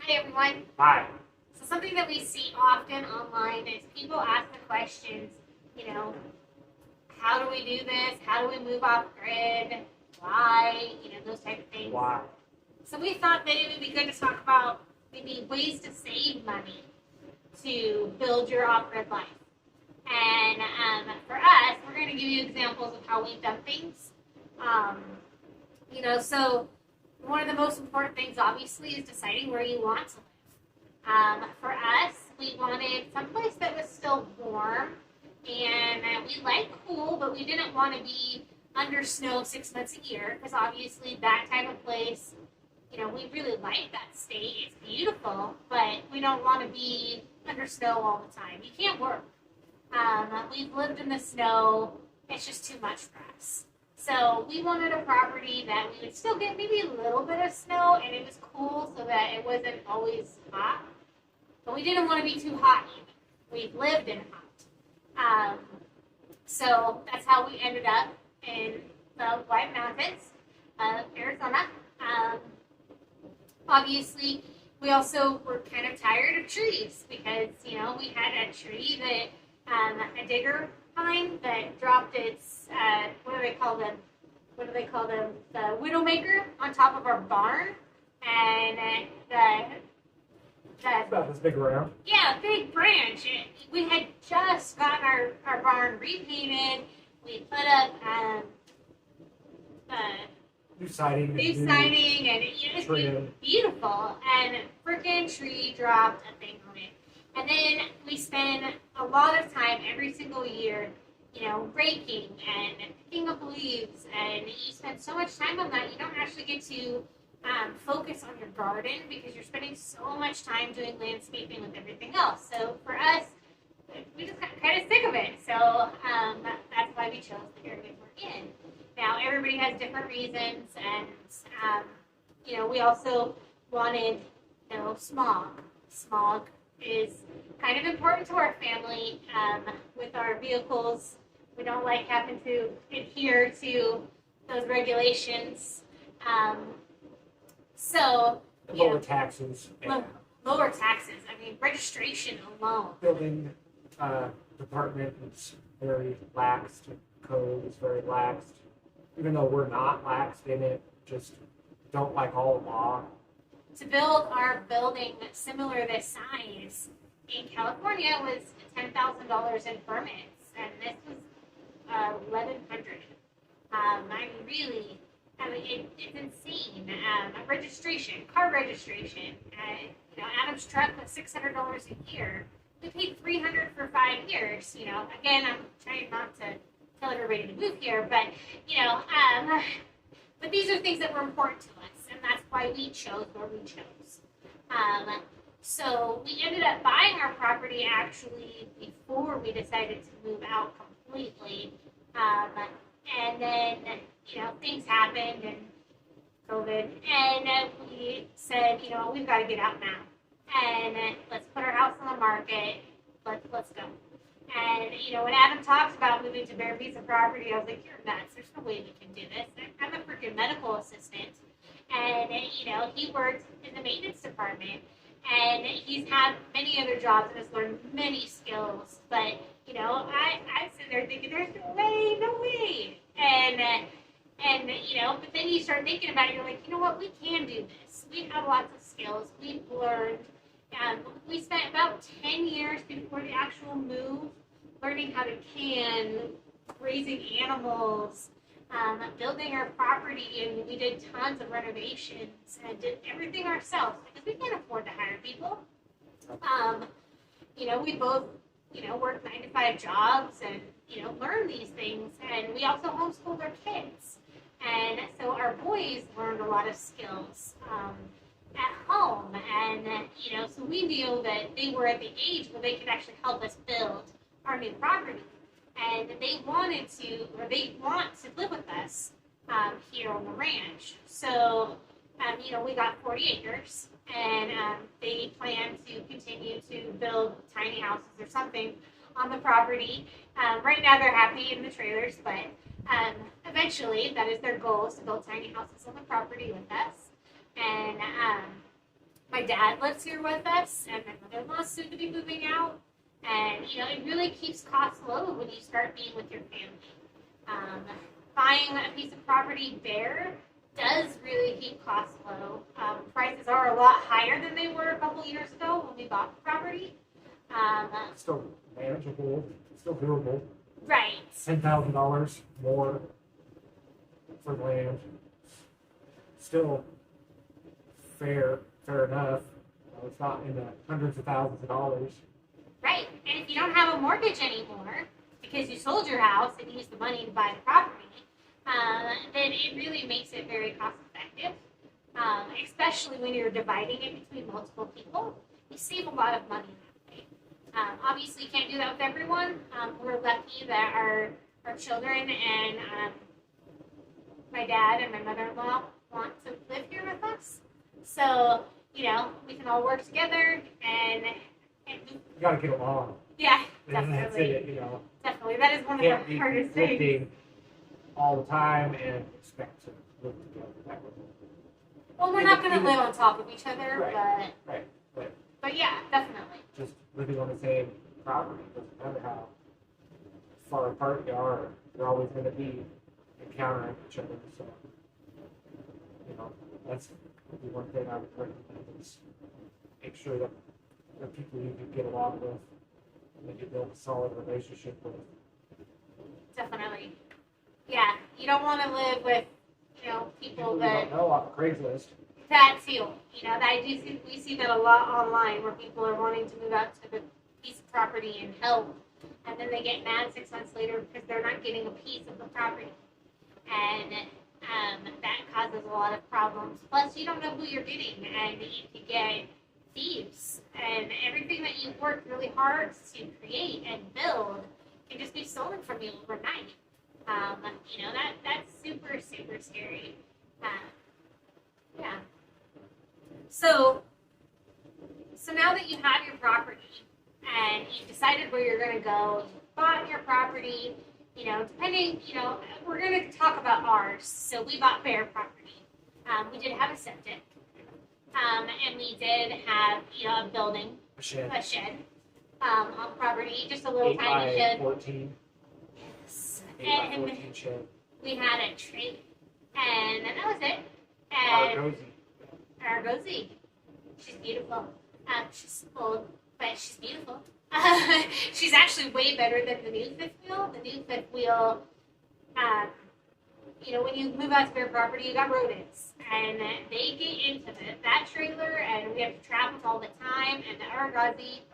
Hi, everyone. Hi. So something that we see often online is people ask the questions, you know, how do we do this? How do we move off grid? Why? Those type of things. Why? So we thought that it would be good to talk about maybe ways to save money to build your off-grid life. And for us, we're going to give you examples of how we've done things. So one of the most important things, obviously, is deciding where you want to live. For us, we wanted someplace that was still warm, and we like cool, but we didn't want to be under snow 6 months a year, because obviously that type of place, we really like that state. It's beautiful, but we don't want to be under snow all the time. You can't work. We've lived in the snow. It's just too much for us. So we wanted a property that we would still get maybe a little bit of snow, and it was cool so that it wasn't always hot. But we didn't want to be too hot either. We've lived in hot. So that's how we ended up in the White Mountains of Arizona. Obviously, we also were kind of tired of trees because, we had a tree that, a digger pine that dropped its, what do they call them? The widowmaker on top of our barn. And About this big around. yeah, big branch. We had just gotten our barn repainted. We put up New siding. and it was beautiful. And freaking tree dropped a thing on it. And then we spend a lot of time every single year, raking and picking up leaves. And you spend so much time on that, you don't actually get to focus on your garden because you're spending so much time doing landscaping with everything else. So for us, we just got kind of sick of it. So that's why we chose the area we're in. Now, everybody has different reasons, and, we also wanted, smog. Smog is kind of important to our family. With our vehicles, we don't like having to adhere to those regulations. Lower taxes. Lower taxes. I mean, registration alone. Building department is very laxed. Code is very laxed. Even though we're not laxed in it, just don't like all the law. To build our building similar this size in California was $10,000 in permits, and this was $1,100. It's insane. Registration, car registration. Adam's truck was $600 a year. We paid $300 for 5 years. Again, I'm trying not to tell everybody to move here, but but these are things that were important to us, and that's why we chose where we chose. So we ended up buying our property actually before we decided to move out completely. And then, things happened and COVID, and we said, we've got to get out now. And let's put our house on the market. Let's go. And, when Adam talks about moving to bare piece of property, I was like, you're nuts. There's no way we can do this. I'm a freaking medical assistant. And, he worked in the maintenance department. And he's had many other jobs and has learned many skills. But, I sit there thinking, there's no way. But then you start thinking about it, you're like, what, we can do this. We have lots of skills. We've learned. We spent about 10 years before the actual move learning how to can, raising animals, building our property, and we did tons of renovations and did everything ourselves because we can't afford to hire people. We both, worked 9-to-5 jobs and, learned these things, and we also homeschooled our kids. And so our boys learned a lot of skills at home, and so we knew that they were at the age where they could actually help us build our new property, and they want to live with us here on the ranch. So we got 40 acres, and they plan to continue to build tiny houses or something on the property. Right now they're happy in the trailers, but eventually that is their goal, is to build tiny houses on the property with us. And My dad lives here with us, and my mother-in-law is soon to be moving out. And, it really keeps costs low when you start being with your family. Buying a piece of property there does really keep costs low. Prices are a lot higher than they were a couple years ago when we bought the property. Still manageable, still doable. Right. $10,000 more for land. Still fair enough. It's not in the hundreds of thousands of dollars. Right. And if you don't have a mortgage anymore because you sold your house and used the money to buy the property, then it really makes it very cost effective. Especially when you're dividing it between multiple people. You save a lot of money that way. Obviously, you can't do that with everyone. We're lucky that our children and my dad and my mother-in-law want to live here with us. So, we can all work together and You gotta get along. yeah, And that's definitely. it, Definitely. That is one of Can't the be hardest things. conflicting all the time and expect to live together that way. Well, we're not going to live on top of each other, Right. but yeah, definitely. Just living on the same property doesn't matter how far apart you are. You're always going to be encountering each other. So, that's the one thing I would recommend is make sure that the people you can get along with and that you build a solid relationship with. Definitely. Yeah, you don't want to live with, people You that don't know off Craigslist. that too. We see that a lot online where people are wanting to move out to the piece of property and help, and then they get mad 6 months later because they're not getting a piece of the property, and that causes a lot of problems. Plus, you don't know who you're getting, and you can get thieves, and everything that you've worked really hard to create and build can just be stolen from you overnight. That's super, super scary. Yeah. So now that you have your property and you've decided where you're going to go, you bought your property, depending, we're going to talk about ours. So we bought bare property. We did have a septic. And we did have, a building, A shed. On property, just a little 8 tiny by shed. 14. Yes. 8 by 14 shed. We had a tree, and that was it. And Argosy. She's beautiful. She's old, but she's beautiful. She's actually way better than the new fifth wheel. The new fifth wheel, when you move out to their property, you got rodents, and they get into that trailer, and we have to trap them all the time. And the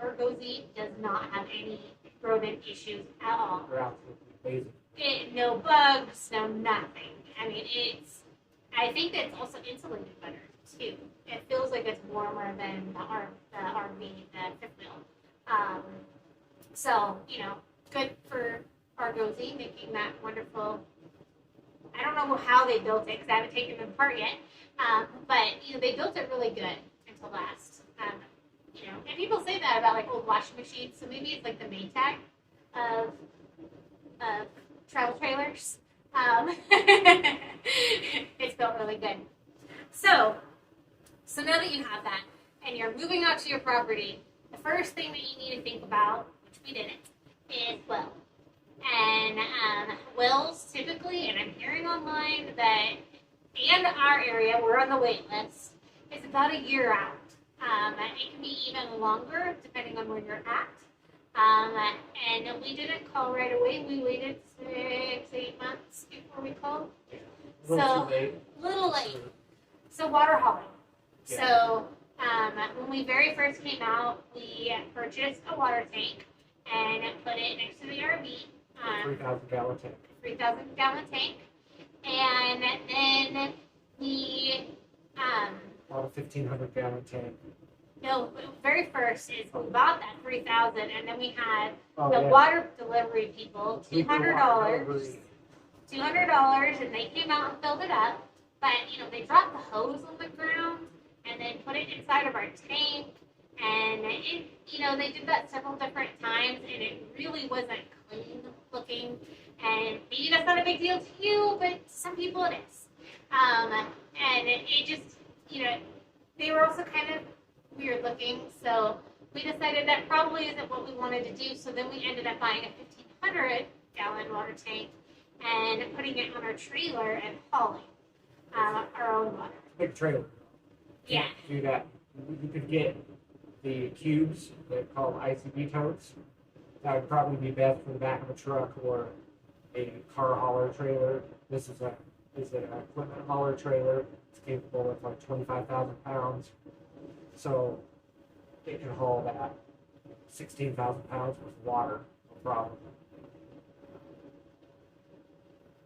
Argosy does not have any rodent issues at all. They're absolutely amazing. No bugs, no nothing. I think it's also insulated better too. It feels like it's warmer than the RV, the fifth wheel. So, good for Argosy making that wonderful. I don't know how they built it because I haven't taken them apart yet. But they built it really good until last. And people say that about like old washing machines. So maybe it's like the Maytag of travel trailers. It's built really good. So now that you have that and you're moving out to your property, the first thing that you need to think about, which we didn't, is well. And wells typically, and I'm hearing online that, and our area, we're on the wait list, is about a year out. It can be even longer depending on where you're at. And we didn't call right away. We waited 6-8 months before we called. A little too late. Little late. So water hauling. Yeah. So when we very first came out, we purchased a water tank and put it next to the RV. 3,000 gallon tank. 3,000 gallon tank. And then we Bought a 1,500 gallon tank. no, very first is we bought that 3,000, and then we had Oh, the yeah. water delivery people $200, Delivery. $200, and they came out and filled it up. But they dropped the hose on the ground and then put it inside of our tank, and it, they did that several different times, and it really wasn't clean looking. And maybe that's not a big deal to you, but to some people it is. And it just, they were also kind of weird looking. So we decided that probably isn't what we wanted to do. So then we ended up buying a 1,500-gallon water tank and putting it on our trailer and hauling our own water. Big trailer. Yeah. Do that. You could get the cubes, they're called ICB totes. That would probably be best for the back of a truck or a car hauler trailer. This is an equipment hauler trailer. It's capable of like 25,000 pounds. So it can haul that 16,000 pounds worth of water, no problem.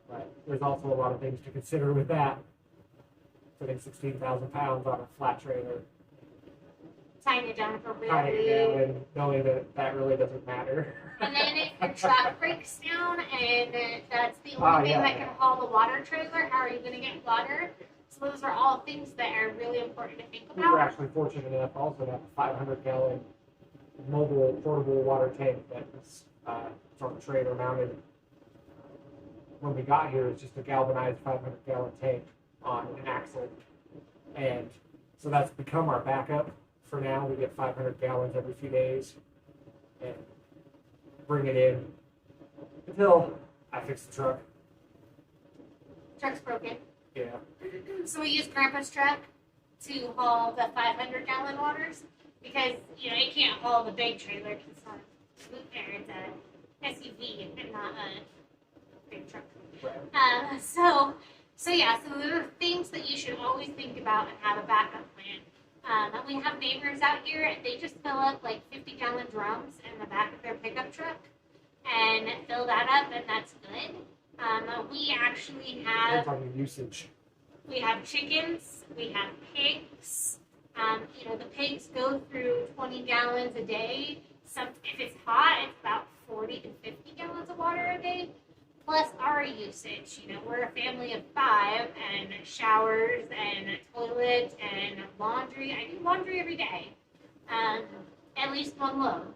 But there's also a lot of things to consider with that. Putting 16,000 pounds on a flat trailer. Tying it down appropriately. Tying it down and knowing that really doesn't matter. And then if your truck breaks down and that's the only thing that can haul the water trailer, how are you going to get water? So those are all things that are really important to think about. We were actually fortunate enough also to have a 500-gallon mobile portable water tank that was on the trailer mounted. When we got here, it's just a galvanized 500-gallon tank on an axle. And so that's become our backup for now. We get 500 gallons every few days and bring it in until I fix the truck. Truck's broken. Yeah. So we use Grandpa's truck to haul the 500-gallon waters because, it can't haul the big trailer because it's not it's a SUV and not a big truck. Right. So there are things that you should always think about and have a backup plan. We have neighbors out here, and they just fill up like 50-gallon drums in the back of their pickup truck and fill that up, and that's good. We actually have... Depends on your usage. We have chickens, we have pigs. The pigs go through 20 gallons a day. If it's hot, it's about 40 to 50 gallons of water a day. Plus our usage. We're a family of 5, and showers and toilet and laundry. I do laundry every day, at least one load.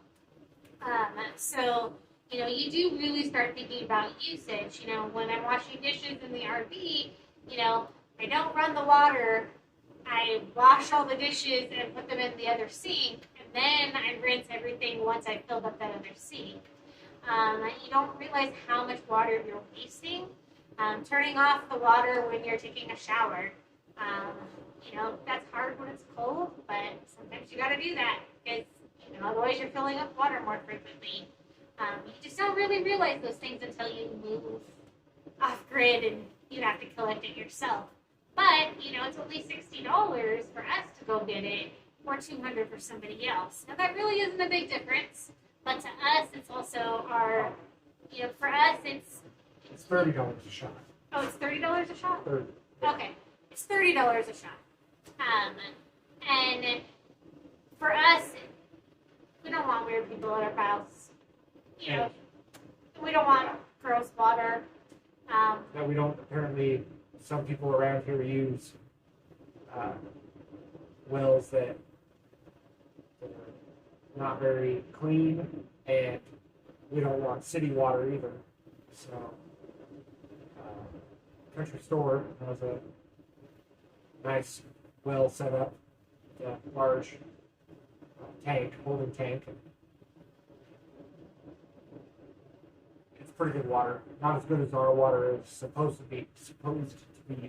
So you do really start thinking about usage. When I'm washing dishes in the RV, I don't run the water. I wash all the dishes and put them in the other sink, and then I rinse everything once I filled up that other sink. You don't realize how much water you're wasting. Turning off the water when you're taking a shower. That's hard when it's cold, but sometimes you got to do that because otherwise you're filling up water more frequently. You just don't really realize those things until you move off grid and you have to collect it yourself. But it's only $60 for us to go get it, or $200 for somebody else. Now that really isn't a big difference. But to us, it's also our, for us, it's $30 a shot. Oh, it's $30 a shot? 30. Okay. It's $30 a shot. And for us, we don't want weird people at our house. We don't want gross water. That we don't, apparently, some people around here use wells that not very clean, and we don't want city water either. So, country store has a nice well set up, a large holding tank. It's pretty good water. Not as good as our water is supposed to be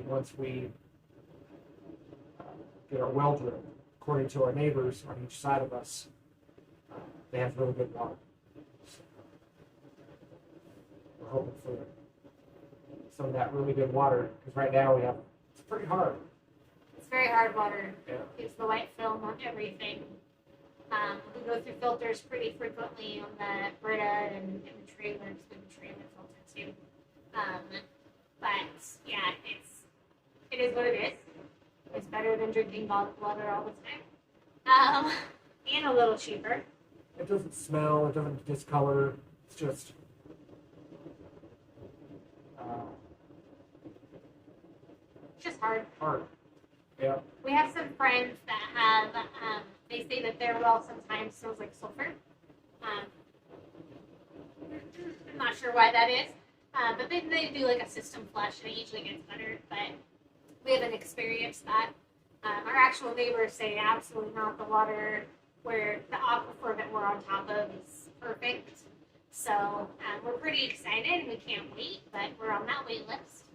once we get our well drilled. According to our neighbors on each side of us, they have really good water. So we're hoping for some of that really good water, because right now it's pretty hard. It's very hard water. Yeah. It's the white film on everything. We go through filters pretty frequently on the Brita and the trailers. We have a trailer filter too. But yeah, it is what it is. It's better than drinking bottled water all the time. And a little cheaper. It doesn't smell, it doesn't discolor, it's just hard. hard. Yeah. We have some friends that have, they say that their well sometimes smells like sulfur. I'm not sure why that is, but they do like a system flush and it usually gets better, but we haven't experienced that. Our actual neighbors say absolutely not. The water where the aquifer that we're on top of is perfect. So we're pretty excited and we can't wait, but we're on that wait list.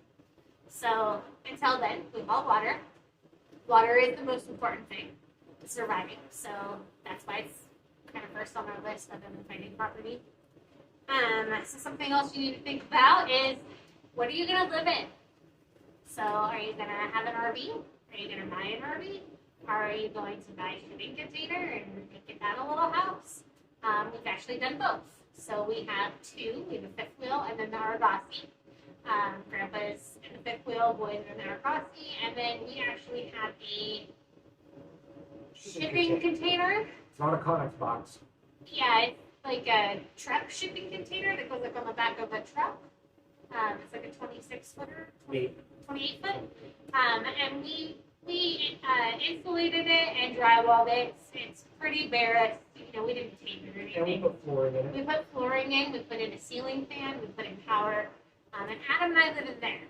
So until then, we haul water. Water is the most important thing to surviving. So that's why it's kind of first on our list other than finding property. So something else you need to think about is, what are you going to live in? So are you going to have an RV? Are you going to buy an RV? Are you going to buy a shipping container and make that a little house? We've actually done both. So we have two. We have a fifth wheel and then the Argosy. Grandpa's in the fifth wheel, boys are in the Argosy, and then we actually have a shipping container. It's not a Conex box. Yeah, it's like a truck shipping container that goes like on the back of a truck. It's like a 26-footer, 28 foot. And we insulated it and drywalled it. It's pretty bare. We didn't tape it or anything. And we put flooring in it. We put flooring in. We put in a ceiling fan. We put in power. And Adam and I live in there.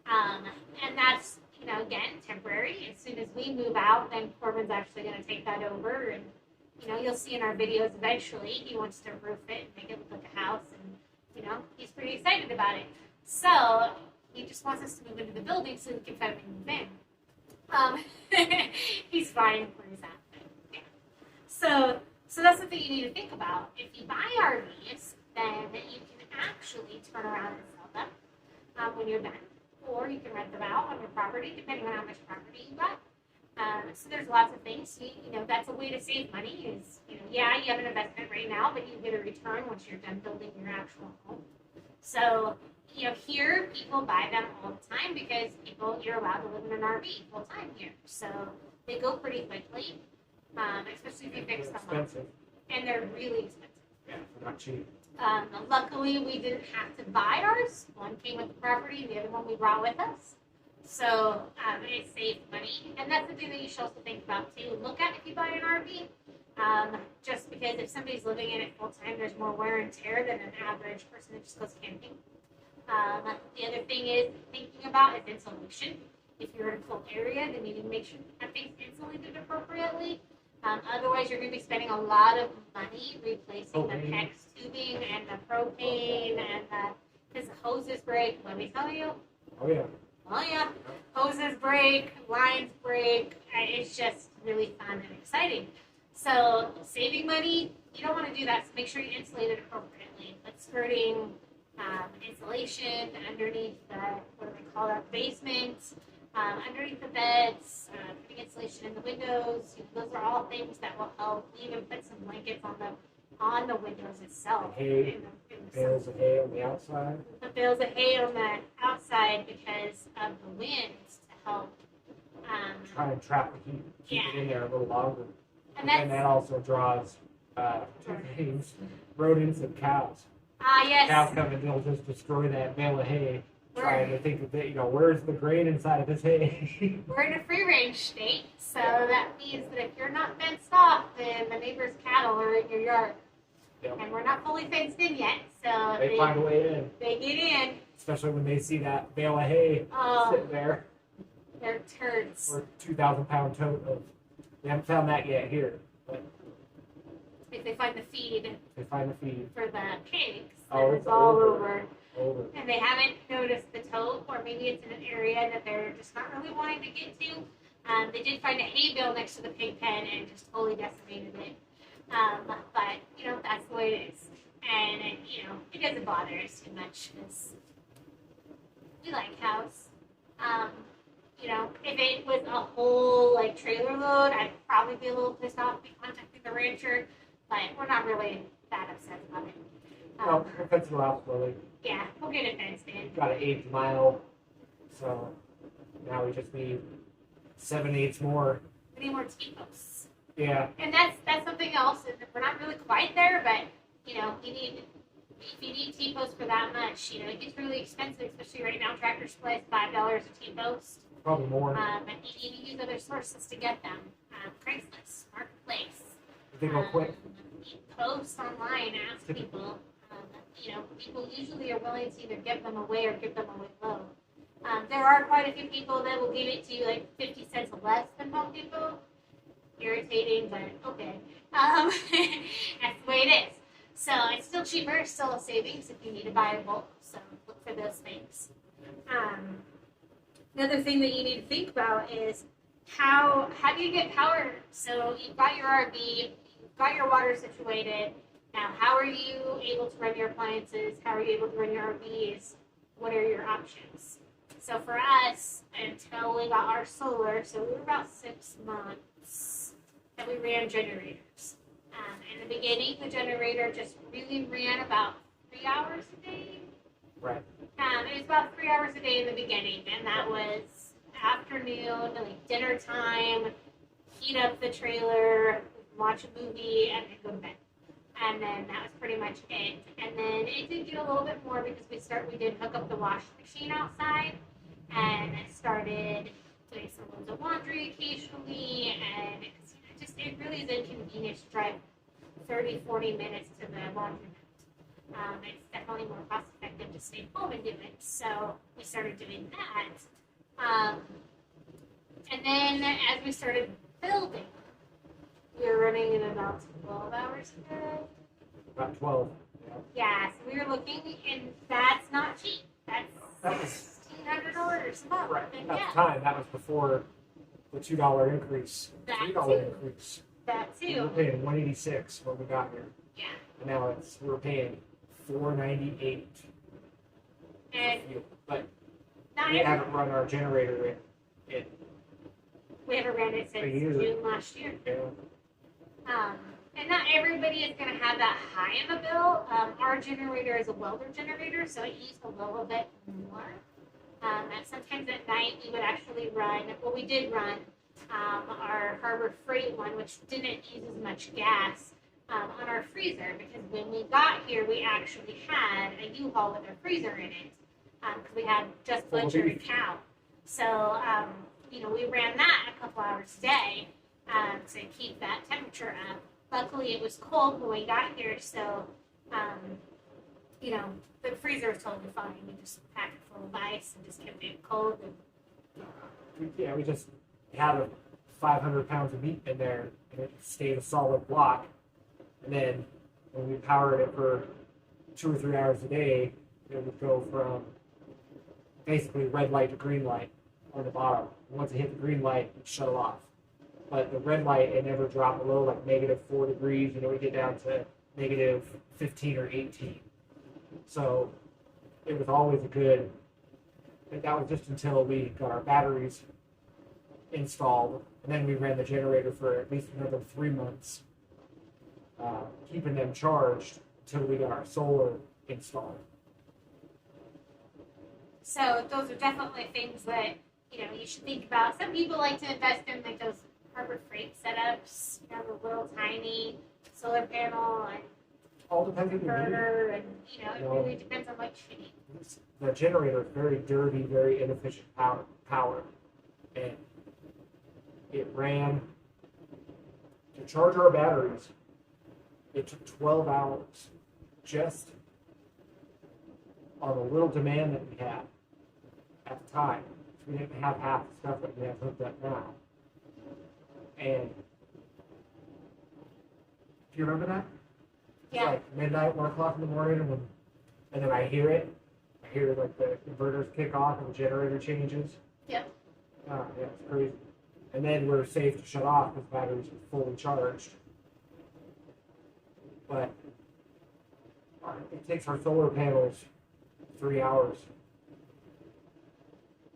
And that's, again, temporary. As soon as we move out, then Corbin's actually going to take that over. And, you'll see in our videos eventually, he wants to roof it and make it look like a house. And, he's pretty excited about it. So he just wants us to move into the building so he can finally move in. He's fine where he's at. Yeah. So that's something you need to think about. If you buy RVs, then you can actually turn around and sell them when you're done. Or you can rent them out on your property, depending on how much property you got. So there's lots of things. That's a way to save money is, you have an investment right now, but you get a return once you're done building your actual home. So, here people buy them all the time because you're allowed to live in an RV full time here. So they go pretty quickly, especially if you fix them up. And they're really expensive. Yeah, they're not cheap. Luckily, we didn't have to buy ours. One came with the property, and the other one we brought with us. So it saved money. And that's the thing that you should also think about, too. Look at if you buy an RV. Just because if somebody's living in it full time, there's more wear and tear than an average person that just goes camping. The other thing is thinking about is insulation. If you're in a full area, then you need to make sure that thing's insulated appropriately. Otherwise, you're going to be spending a lot of money replacing the PEX tubing and the propane and because the hoses break. Let me tell you. Oh, yeah. Oh, yeah. Hoses break, lines break. It's just really fun and exciting. So saving money, you don't want to do that. So make sure you insulate it appropriately. Put skirting, insulation underneath the, what do they call that, basement, underneath the beds, putting insulation in the windows. Those are all things that will help. We even put some blankets on the windows itself. Hay, bales of hay on the outside. The bales of hay on the outside because of the winds to help. Try and trap the heat, keep it in there a little longer. And that also draws two things: rodents and cows. Yes. Cows come and they'll just destroy that bale of hay, trying to think that where's the grain inside of this hay. We're in a free-range state, so that means that if you're not fenced off, then the neighbor's cattle are in your yard. Yep. And we're not fully fenced in yet, so they find a way in. They get in. Especially when they see that bale of hay sitting there. They're turds. Or 2,000-pound tote of. We haven't found that yet here, but if they find the feed. They find the feed for the pigs. It's all over. And they haven't noticed the tote, or maybe it's in an area that they're just not really wanting to get to. They did find a hay bale next to the pig pen and just totally decimated it. But that's the way it is, and it doesn't bother us too much because we like cows. If it was a whole trailer load, I'd probably be a little pissed off be contacting the rancher, but we're not really that upset about it. We'll fence it out slowly. Yeah, we'll get it fenced in. Got an 1/8 mile, so now we just need 7/8 more. We need more T-posts. Yeah. And that's something else. We're not really quite there, but if you need T-posts for that much, it gets really expensive, especially right now. Tractor Supply is $5 a T-post. Probably more. And you need to use other sources to get them. Craigslist, Marketplace. They go quick. Post online, ask people. People usually are willing to either give them away or give them away low. There are quite a few people that will give it to you like 50 cents less than Home Depot. Irritating, but okay. That's the way it is. So it's still cheaper, it's still a savings if you need to buy a bulk. So look for those things. Another thing that you need to think about is how do you get power? So you've got your RV, you've got your water situated. Now, how are you able to run your appliances? How are you able to run your RVs? What are your options? So for us, until we got our solar, so we were about 6 months that we ran generators. In the beginning, the generator just really ran about 3 hours a day. Right. It was about 3 hours a day in the beginning, and that was afternoon, like dinner time, heat up the trailer, watch a movie, and then go to bed. And then that was pretty much it. And then it did get a little bit more because we did hook up the washing machine outside and started doing some loads of laundry occasionally, and it really is inconvenient to drive 30, 40 minutes to the laundromat. It's definitely more cost effective to stay home and do it. So we started doing that. And then as we started building, we were running in about 12 hours a day. About 12. Yeah, so we were looking, and that's not cheap. That was $1,600 a month. right. And At yeah, the time, that was before the $2 increase, That $3 too. increase. that We were too. paying $186 when we got here, Yeah. and now we're paying $498. And But not we every, haven't run our generator in we haven't ran it since A year. June last year. And not everybody is going to have that high of a bill. Our generator is a welder generator, so it used a little bit more. And sometimes at night we would actually run, well, we did run our Harbor Freight one, which didn't use as much gas on our freezer, because when we got here, we actually had a U-Haul with our freezer in it, because we had just butchered a cow. So, we ran that a couple hours a day to keep that temperature up. Luckily, it was cold when we got here, so, the freezer was totally fine. We just packed it full of ice and just kept it cold. we just had 500 pounds of meat in there, and it stayed a solid block. And then when we powered it for 2 or 3 hours a day, it would go from basically red light to green light on the bottom. Once it hit the green light, it would shut it off. But the red light, it never dropped below like -4 degrees, and it would get down to -15 or 18. So it was always and that was just until we got our batteries installed, and then we ran the generator for at least another 3 months, keeping them charged until we got our solar installed. So those are definitely things that, you should think about. Some people like to invest in like those Harbor Freight setups, the little tiny solar panel and All depends on your need. inverter, and it really depends on what you need. The generator is very dirty, very inefficient power, and it ran to charge our batteries. It took 12 hours just on the little demand that we had at the time. We didn't have half the stuff that we have hooked up now. And do you remember that? Yeah. It's like midnight, 1 o'clock in the morning, and then I hear it. I hear like the inverters kick off and the generator changes. Yep. Yeah, it's crazy. And then we're safe to shut off because the batteries are fully charged. But it takes our solar panels 3 hours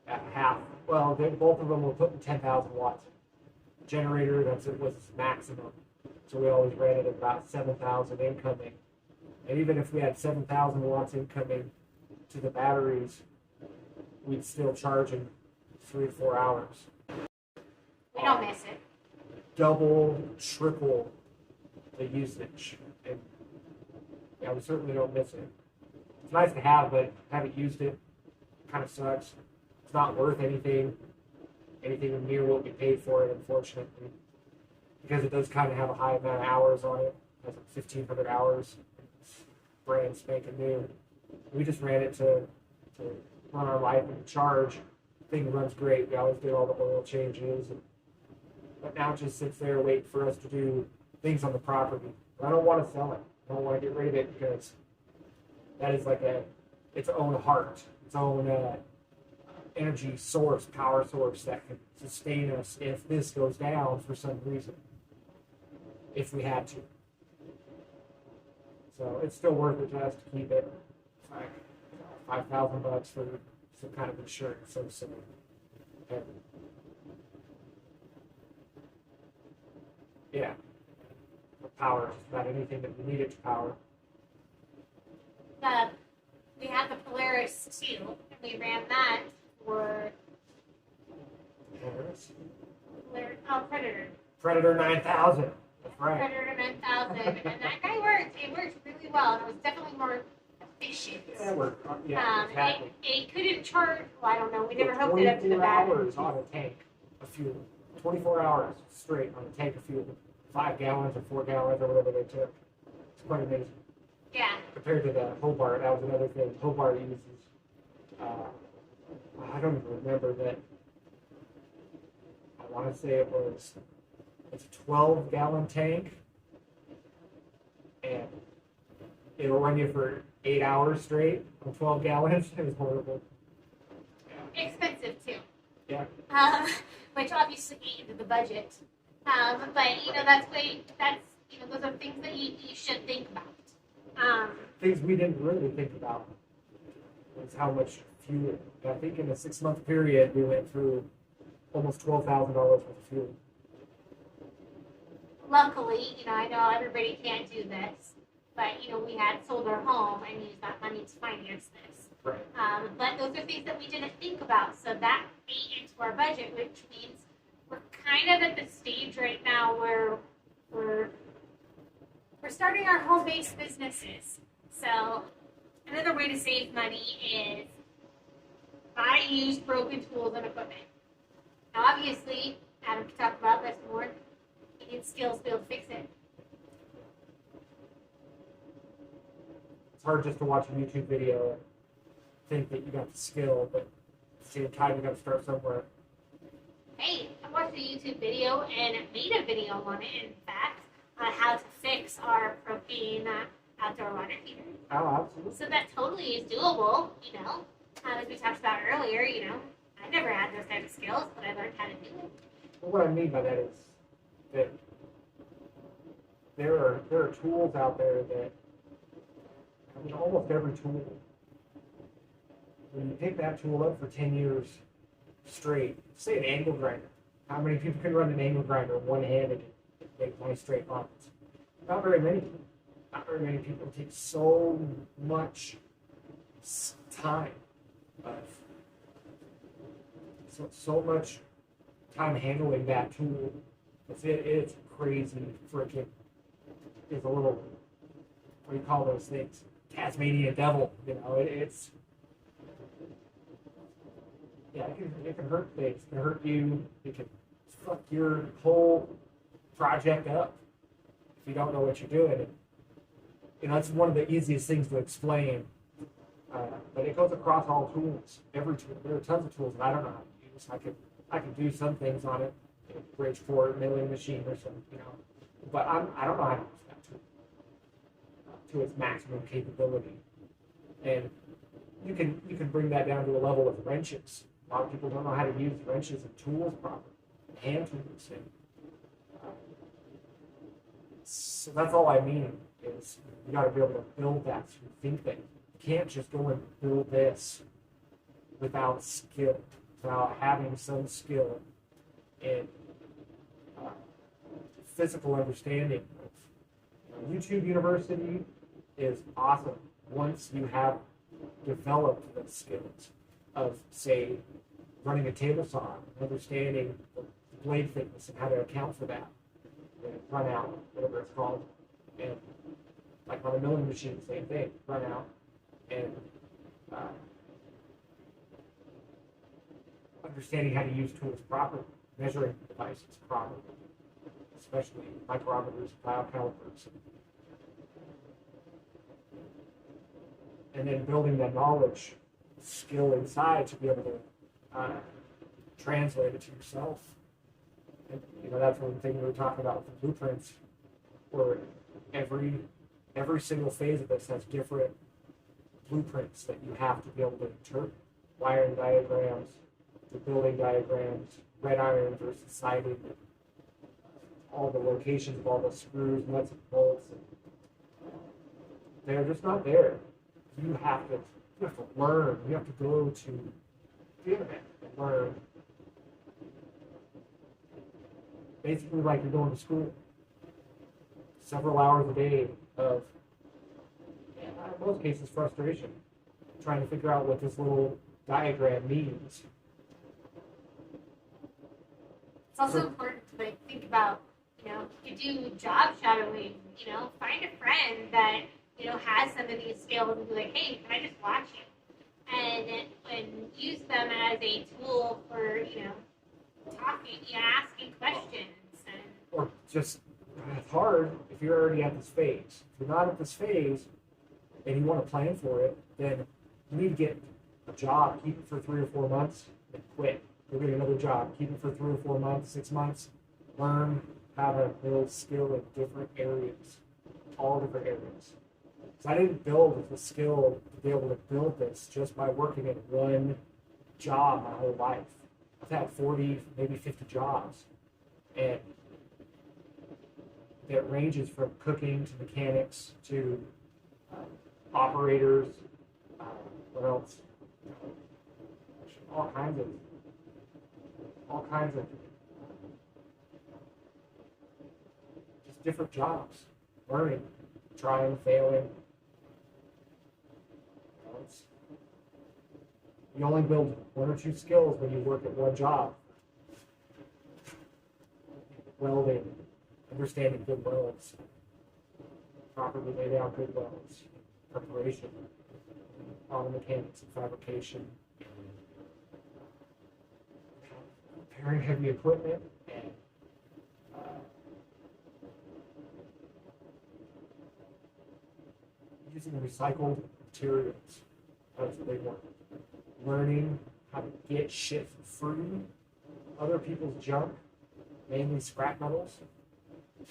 at half. Well, both of them were putting 10,000 watts. Generator, was its maximum. So we always ran it at about 7,000 incoming. And even if we had 7,000 watts incoming to the batteries, we'd still charge in 3 to 4 hours. We don't miss it. Double, triple the usage. And yeah, we certainly don't miss it. It's nice to have, but haven't used it. Kind of sucks. It's not worth anything near what we paid for it, unfortunately. Because it does kind of have a high amount of hours on it. It has like 1,500 hours. It's brand spanking new. We just ran it to run our life in charge. Thing runs great. We always did all the oil changes, but now it just sits there waiting for us to do things on the property. I don't want to sell it. I don't want to get rid of it because that is like its own heart, its own energy source, power source that can sustain us if this goes down for some reason, if we had to. So it's still worth it to us to keep it. It's like $5,000 for some kind of insurance. So silly. And yeah, the power is about anything that we need it to power. We had the Polaris 2, and we ran that for Predator. Predator 9000. That's right. Predator 9000, and that guy worked. It worked really well, and it was definitely more efficient. Yeah, exactly. It couldn't charge. Well, I don't know. We never hooked it up to the battery. 24 hours on a tank of fuel. 24 hours straight on a tank of fuel. 5 gallons or 4 gallons or whatever they took. It's quite amazing. Yeah. Compared to the Hobart, that was another thing. Hobart uses, I don't even remember that. I want to say it's a 12-gallon tank, and it'll run you for 8 hours straight on 12 gallons. It was horrible. Yeah. Expensive too. Yeah. Which obviously ate into the budget. But that's those are things that you should think about. Things we didn't really think about was how much fuel. I think in a 6-month period, we went through almost $12,000 worth of fuel. Luckily, I know everybody can't do this, but we had sold our home and used that money to finance this. Right. But those are things that we didn't think about, so that ate into our budget, which means we're kind of at the stage right now where we're starting our home-based businesses. So another way to save money is buy used broken tools and equipment. Now, obviously, Adam can talk about this more. You need skills to be able to fix it. It's hard just to watch a YouTube video and think that you got the skill, but at the same time, you got to start somewhere. Hey, I watched a YouTube video and made a video on it, in fact, on how to fix our propane outdoor water heater. Oh, absolutely. So that totally is doable, as we talked about earlier, I never had those type of skills, but I learned how to do it. Well, what I mean by that is that there are tools out there that, almost every tool, when you pick that tool up for 10 years straight, say an angle grinder. How many people can run an angle grinder one-handed and make nice straight lines? Not very many. Not very many people. It takes so much time so much time handling that tool. It's crazy freaking. It's a little, what do you call those things? Tasmanian devil. It's yeah, it can hurt things. It can hurt you. It can fuck your whole project up if you don't know what you're doing. And that's one of the easiest things to explain. But it goes across all tools. Every tool. There are tons of tools that I don't know how to use. I can do some things on it. Bridgeport milling machine or something, but I don't know how to use that tool to its maximum capability. And you can bring that down to a level of wrenches. A lot of people don't know how to use wrenches and tools properly, hand tools. And, so that's all I mean is you got to be able to build that through thinking. You can't just go and build this without skill, without having some skill in physical understanding. YouTube University is awesome once you have developed the skills of, say, running a table saw, understanding the blade thickness and how to account for that, run out, whatever it's called, and like on a milling machine, same thing, run out, and understanding how to use tools properly, measuring devices properly, especially micrometers, dial calipers, and then building that knowledge skill inside to be able to translate it to yourself. And, that's one thing we were talking about with the blueprints, where every single phase of this has different blueprints that you have to be able to interpret. Wiring diagrams, the building diagrams, red iron versus siding, all the locations of all the screws, nuts, and bolts. They're just not there. You have to learn. You have to go to the internet and learn. Basically, like you're going to school. Several hours a day of, in most cases, frustration, trying to figure out what this little diagram means. It's also important to think about, you do job shadowing, find a friend that, has some of these skills and be like, hey, can I just watch you? And use them as a tool for, talking, asking questions. Or just, it's hard if you're already at this phase. If you're not at this phase and you want to plan for it, then you need to get a job, keep it for 3 or 4 months, and quit. Go get another job, keep it for 3 or 4 months, 6 months, learn how to build skill in different areas, all different areas. So I didn't build the skill to be able to build this just by working at one job my whole life. I've had 40, maybe 50 jobs, and it ranges from cooking to mechanics to operators, what else? All kinds of just different jobs, learning, trying, failing. You only build 1 or 2 skills when you work at one job. Welding, understanding good welds, properly lay down good welds, preparation, auto mechanics and fabrication, repairing heavy equipment, and using recycled materials. That's what they want. Learning how to get shit for free, other people's junk, mainly scrap metals,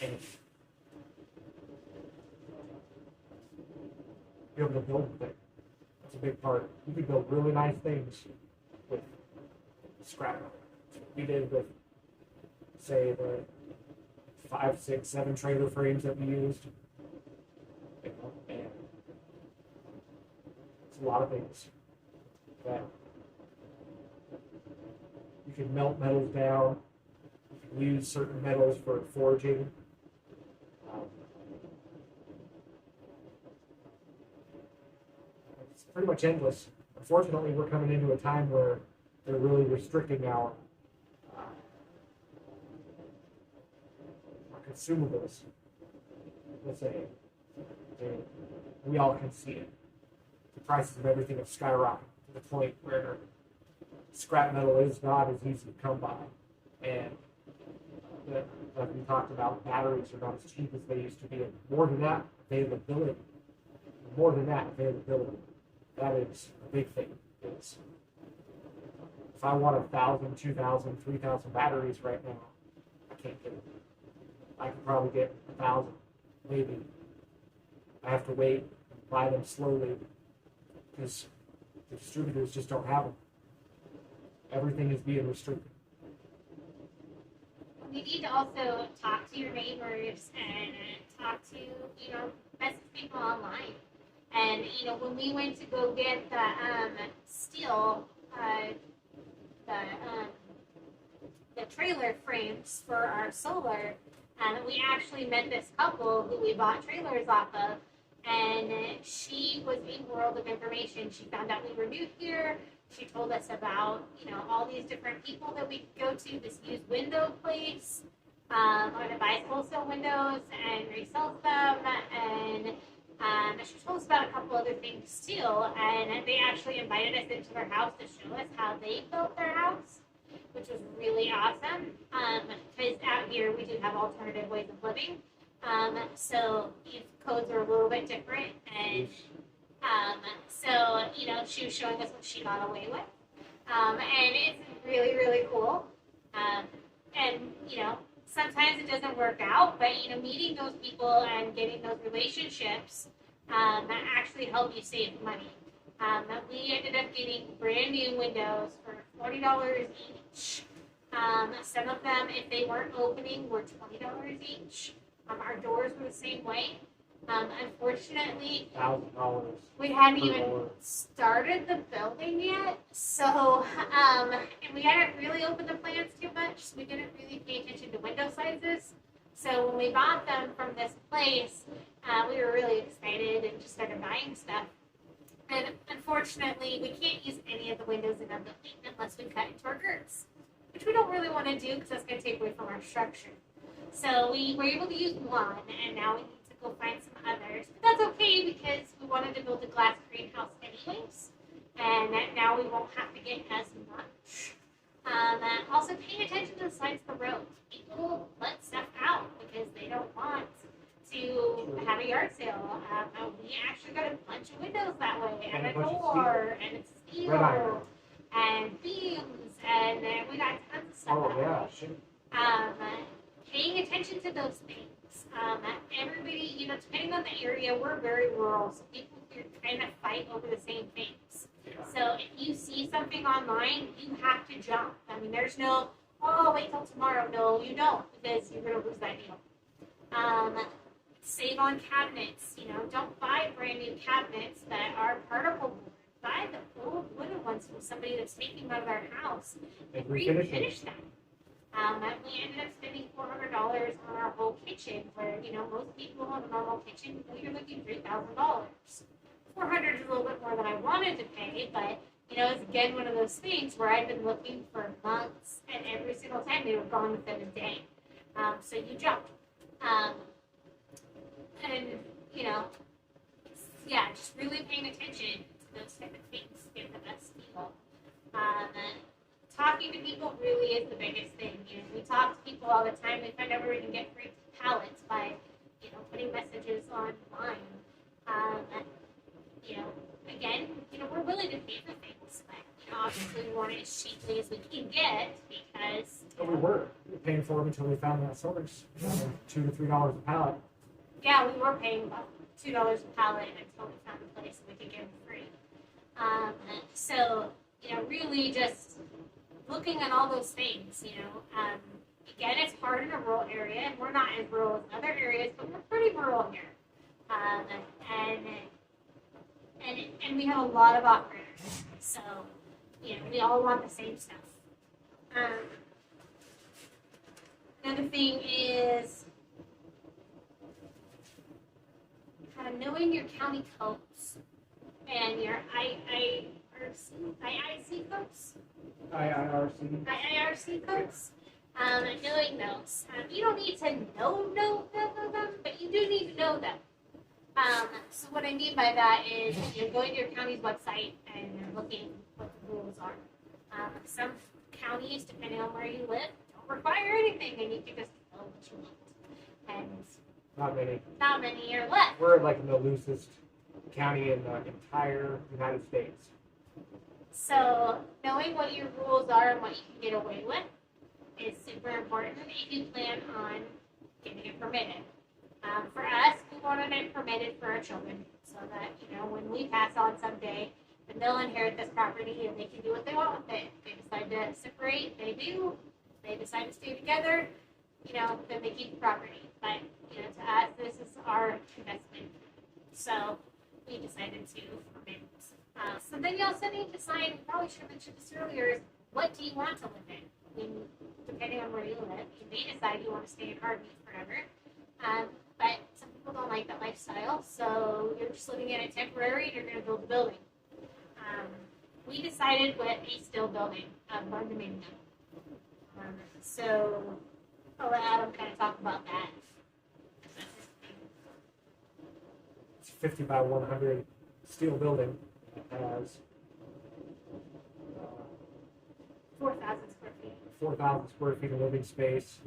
and be able to build with it. That's a big part. You can build really nice things with scrap metal. We did with, say, the 5, 6, 7 trailer frames that we used. And it's a lot of things that you can melt metals down. You can use certain metals for forging. It's pretty much endless. Unfortunately, we're coming into a time where they're really restricting our consumables. Let's say, we all can see it. The prices of everything have skyrocketed to the point where scrap metal is not as easy to come by. And like we talked about, batteries are not as cheap as they used to be. And more than that, availability. That is a big thing. If I want 1,000, 2,000, 3,000 batteries right now, I can't get it. I could probably get 1,000, maybe. I have to wait and buy them slowly because the distributors just don't have them. Everything is being restricted. You need to also talk to your neighbors and talk to, message people online. And, when we went to go get the steel, the trailer frames for our solar, we actually met this couple who we bought trailers off of, and she was a world of information. She found out we were new here. She told us about, all these different people that we could go to, this used window place, or that buys wholesale windows and resells them, and she told us about a couple other things too, and they actually invited us into their house to show us how they built their house, which was really awesome, because out here we do have alternative ways of living, so these codes are a little bit different, and so she was showing us what she got away with. And it's really, really cool. And, sometimes it doesn't work out, but, meeting those people and getting those relationships actually help you save money. We ended up getting brand new windows for $40 each. Some of them, if they weren't opening, were $20 each. Our doors were the same way. Unfortunately, $1,000. we hadn't per even door. started the building yet, so and we hadn't really opened the plans too much, so we didn't really pay attention to window sizes. So when we bought them from this place, we were really excited and just started buying stuff. And unfortunately, we can't use any of the windows in our building unless we cut into our girts, which we don't really want to do because that's going to take away from our structure. So we were able to use one, and now we need to go find some others. But that's okay because we wanted to build a glass greenhouse anyways, and now we won't have to get as much. Also, paying attention to the sides of the road. People let stuff out because they don't want to have a yard sale. We actually got a bunch of windows that way, and a door, and it's steel, and beams, and we got tons of stuff that way. Sure. Paying attention to those things. Everybody, depending on the area, we're very rural, so people kind of fight over the same things. Yeah. So if you see something online, you have to jump. I mean, there's no, oh, wait till tomorrow. No, you don't, because you're going to lose that deal. Save on cabinets. Don't buy brand new cabinets that are particle board. Buy the old wooden ones from somebody that's taking them out of their house and refinish them. We ended up spending $400 on our whole kitchen, where most people on a normal kitchen, you're looking $3,000. $400 is a little bit more than I wanted to pay, but it's again one of those things where I've been looking for months, and every single time they were gone within a day. So you jump, and just really paying attention to those type of things, get the best deal. Talking to people really is the biggest thing. We talk to people all the time. We find out where we can get free pallets by, putting messages online. Again, we're willing to pay for things, but obviously we want it as cheaply as we can get because. We were paying for them until we found that source. $2 to $3 a pallet. Yeah, we were paying about $2 a pallet until we found a place that we could get them free. So really just looking at all those things, again, it's hard in a rural area, and we're not as rural as other areas, but we're pretty rural here. And we have a lot of operators, so, we all want the same stuff. Another thing is knowing your county codes and your IIC codes. IIRC codes. Knowing those. You don't need to know them, but you do need to know them. So what I mean by that is you're going to your county's website and you're looking what the rules are. Some counties, depending on where you live, don't require anything, and you can just know what you want. And not many are left. We're like the loosest county in the entire United States. So knowing what your rules are and what you can get away with is super important if you plan on getting it permitted. For us, we wanted it permitted for our children so that, when we pass on someday, then they'll inherit this property and they can do what they want with it. If they decide to separate, they do. If they decide to stay together, then they keep the property. But, to us, this is our investment. So we decided to permit. So then you also need to decide, probably should have mentioned this earlier, is what do you want to live in? I mean, depending on where you live, you may decide you want to stay in Harvey forever. But some people don't like that lifestyle, so you're just living in it temporary and you're going to build a building. We decided with a still building, barn dominium. So I'll let Adam kind of talk about that. It's 50 by 100 steel building. It has 4,000 square feet. 4,000 square feet of living space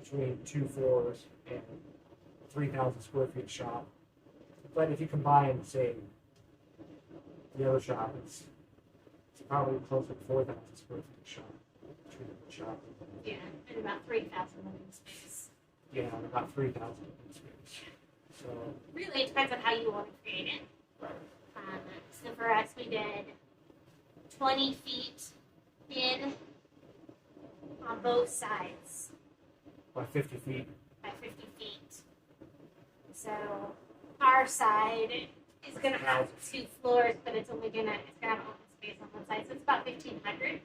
between 2 floors and 3,000 square feet shop. But if you combine, say, The other shop is it's probably closer to 4,000 square feet shop. Treatment shop. Yeah, and about 3,000 living space. Yeah, about 3,000 living space. So Really, it depends on how you want to create it. right. So for us, we did 20 feet in on both sides By 50 feet. by 50 feet. So our side is going to have 2 floors, but it's only going to have open space on one side, so it's about 1,500.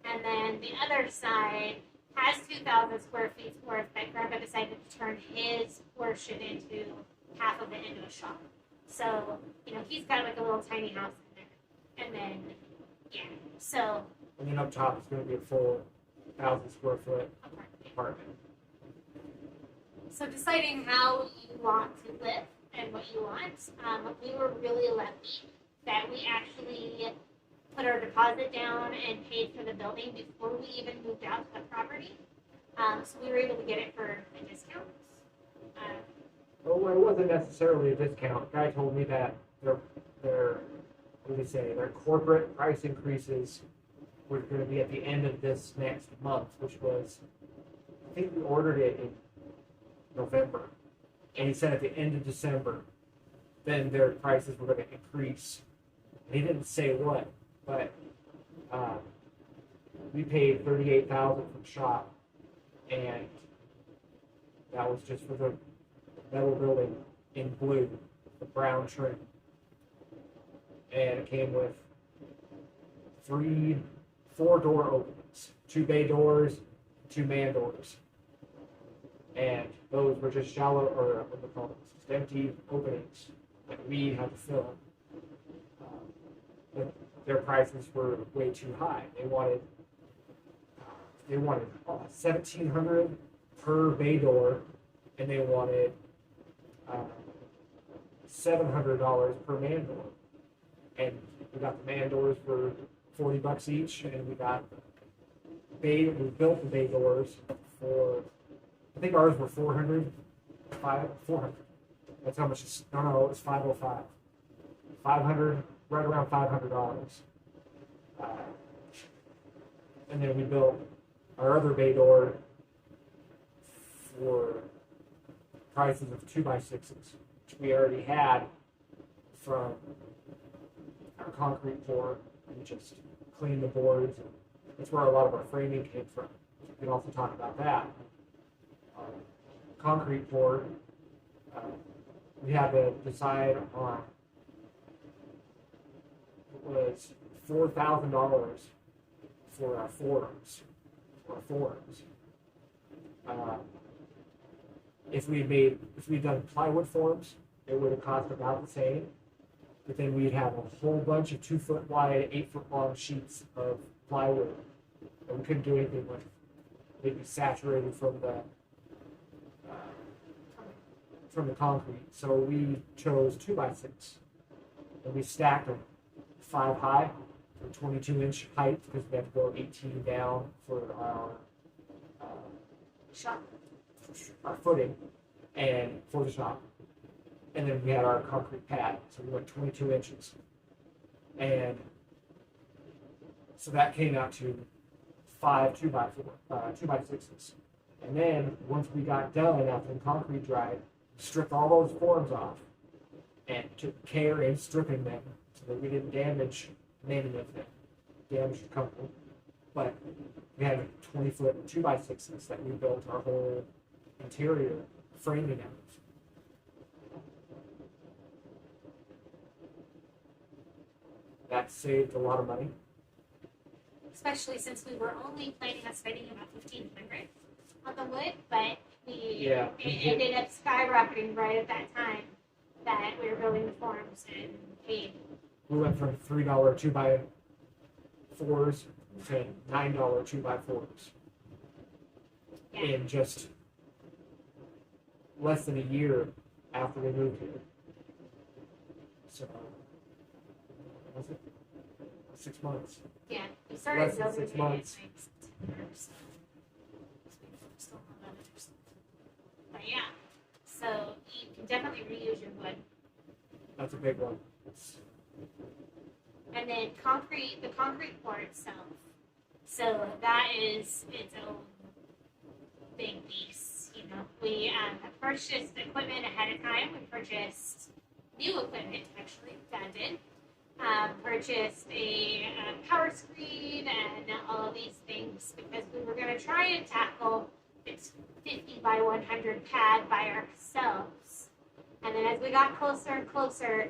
And then the other side has 2,000 square feet worth, but Grandpa decided to turn his portion into half of it into a shop. So, he's got like a little tiny house in there. And then, yeah, so. And then up top it's going to be a full 1,000 square foot apartment. So deciding how you want to live and what you want, we were really lucky that we actually put our deposit down and paid for the building before we even moved out to the property. So we were able to get it for a discount. Well, it wasn't necessarily a discount. The guy told me that their what did he say? Their corporate price increases were going to be at the end of this next month, which was, I think we ordered it in November, and he said at the end of December, then their prices were going to increase. He didn't say what, but we paid $38,000 from shop, and that was just for the metal building in blue, the brown trim, and it came with 4 door openings, 2 bay doors, 2 man doors, and those were just shallow, or what they call it, just empty openings that we had to fill. But their prices were way too high. They wanted $1,700 per bay door, and they wanted $700 per man door. And we got the man doors for $40 each, and we built the bay doors for, I think ours were 400. That's how much it was 505. 500, right around $500. And then we built our other bay door for prices of 2x6s, which we already had from our concrete pour, and just cleaned the boards. That's where a lot of our framing came from. We can also talk about that. Concrete pour, we had to decide on, it was $4,000 for our forms. If we'd done plywood forms, it would have cost about the same. But then we'd have a whole bunch of 2-foot wide, 8-foot long sheets of plywood that we couldn't do anything with. They'd be saturated from the concrete. So we chose 2x6, and we stacked them 5 high, for 22-inch height, because we had to go 18 down for our Shop. our footing and for the shop. And then we had our concrete pad, so we went 22 inches. And so that came out to 5 2x6s. And then once we got done after the concrete dried, stripped all those forms off and took care in stripping them so that we didn't damage any of them, damage the company. But we had 20-foot 2x6s that we built our whole interior framing out of. That saved a lot of money. Especially since we were only planning on spending about $1,500 on the wood, but it ended up skyrocketing right at that time that we were building the forms and paid. We went from $3 2x4s to $9 2x4s in just less than a year after we moved here. So, was it 6 months? Yeah, we started Less than building 6 it months. in like September, so still not on it or something. But yeah, so you can definitely reuse your wood. That's a big one. and then the concrete pour itself. So that is its own big beast. You know, we purchased equipment ahead of time. We purchased new equipment, actually. Dad did. Purchased a power screen and all of these things because we were going to try and tackle this 50 by 100 pad by ourselves. And then as we got closer and closer,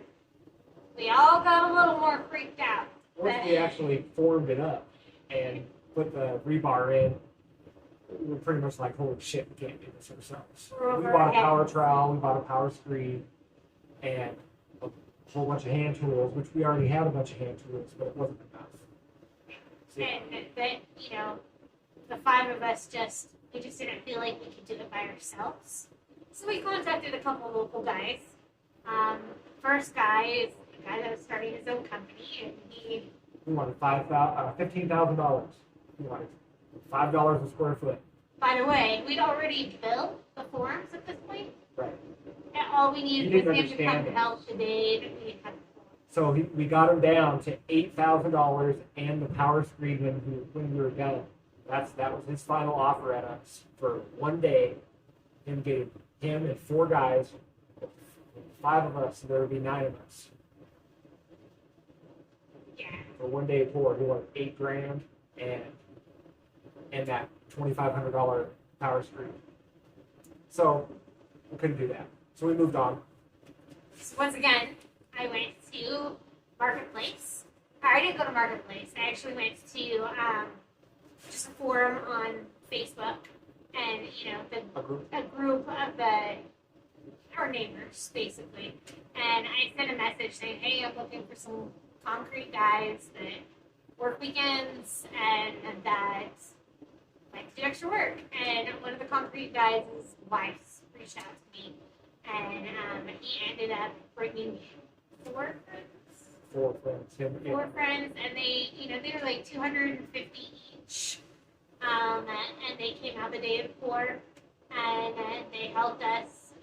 we all got a little more freaked out. Once we actually formed it up and put the rebar in, we were pretty much like, holy shit, we can't do this ourselves. We bought a power trowel, we bought a power screen, and a whole bunch of hand tools, which we already had a bunch of hand tools, but it wasn't enough. So, And that, you know, the five of us we just didn't feel like we could do it by ourselves. So we contacted a couple local guys. First guy is the guy that was starting his own company, and he wanted $15,000. He wanted $5 a square foot. By the way, we'd already built the forms at this point. Right. And all we needed He was didn't him to come understand help the day that we had the forms. So we got him down to $8,000 and the power screen when we were done. That was his final offer at us for one day. Him and four guys, 5 of us, so there would be 9 of us. Yeah. For one day tour, he wanted $8,000 and that $2,500 power screen. So we couldn't do that. So we moved on. So once again, I went to Marketplace. I didn't go to Marketplace. I actually went to just a forum on Facebook, and you know, a group of our neighbors basically. And I sent a message saying, "Hey, I'm looking for some concrete guys that work weekends and that like to do extra work." And one of the concrete guys' wives reached out to me, and he ended up bringing 4 friends. 4 friends. Four friends, and they were like $250 each. And they came out the day before, and they helped us.